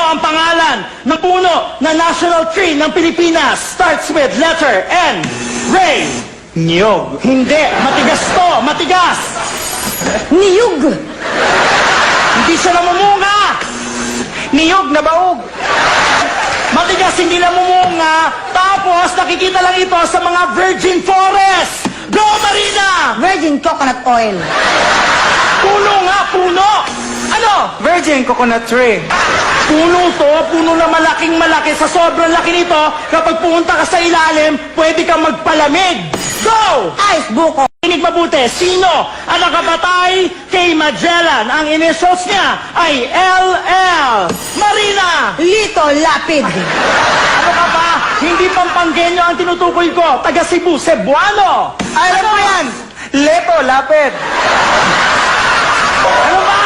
ang pangalan ng puno na national tree ng Pilipinas. Starts with letter N. Ray. Niyog. Hindi. Matigas to. Matigas. Niyug. Hindi siya namumunga. Niyog na baog. Matigas, hindi namumunga. Tapos, nakikita lang ito sa mga virgin forest. Go, Marina! Virgin coconut oil. Puno nga, puno. Ano? Virgin coconut tree. Puno to, puno na malaking malaki. Sa sobrang laki nito, kapag pumunta ka sa ilalim, pwede kang magpalamig. Go! Ice buko. Inig mabuti, sino ang nakapatay kay Magellan? Ang initials niya ay LL. Marina! Lito lapid. Ano ka ba? Hindi Pampanggenyo ang tinutukoy ko. Taga Cebu, Cebuano. Alam mo yan. Leto, lapid. Ano ba?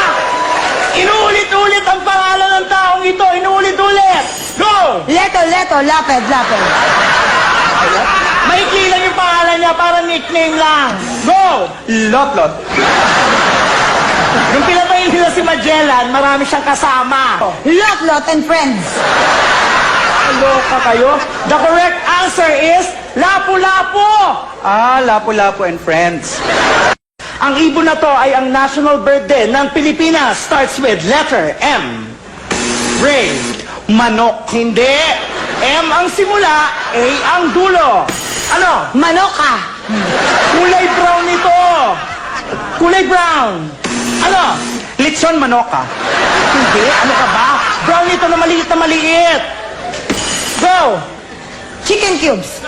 Inuulit-ulit ang pangalan ng taong ito. Inuulit-ulit. Go! Leto, lapid. Maikli lang yung pangalan niya para nickname lang. Go! Lotlot. Nung pinatay nila si Magellan, marami siyang kasama. Lot and friends. Loka kayo? The correct answer is Lapu-Lapu. Lapu-Lapu and friends. Ang ibon na to ay ang national bird din ng Pilipinas. Starts with letter M. Ray. Manok. Hindi. M ang simula, A ang dulo. Ano? Manoka. Kulay brown ito. Kulay brown. Ano? Litson manoka. Hindi. Ano ka ba? Brown ito na maliit na maliit. Go! Chicken cubes.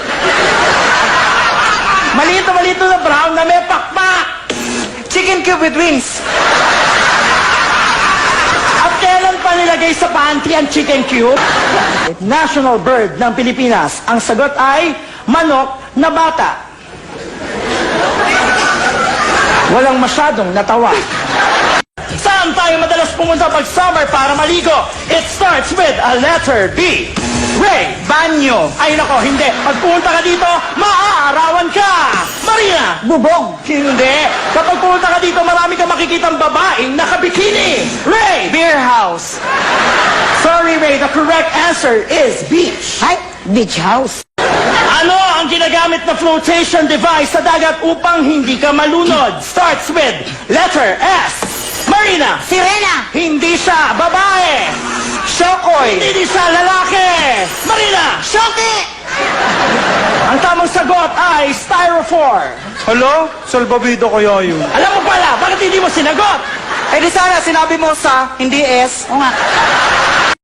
Maliit na brown na may pakpak. Chicken cube with wings. At kailan pa nilagay sa pantry ang chicken cube? National bird ng Pilipinas. Ang sagot ay manok na bata. Walang masyadong natawa. Saan tayo madalas pumunta pag summer para maligo? It starts with a letter B. Ray. Banyo. Ay nako, hindi. Pag pumunta ka dito, maaarawan ka. Marina. Bubong. Hindi. Kapag pumunta ka dito, marami kang makikitang babaeng nakabikini. Ray. Beer house. Sorry, Ray. The correct answer is beach. Ay, beach house. Ano ang ginagamit na flotation device sa dagat upang hindi ka malunod? Starts with letter S. Marina. Sirena. Hindi siya babae. Shokoy. Hindi siya lalaki. Marina. Shoki. Ang tamang sagot ay styrofoam. Hello? Salbabido kaya yun. Alam mo pala, bakit hindi mo sinagot? Eh di sana sinabi mo sa, hindi S. O nga.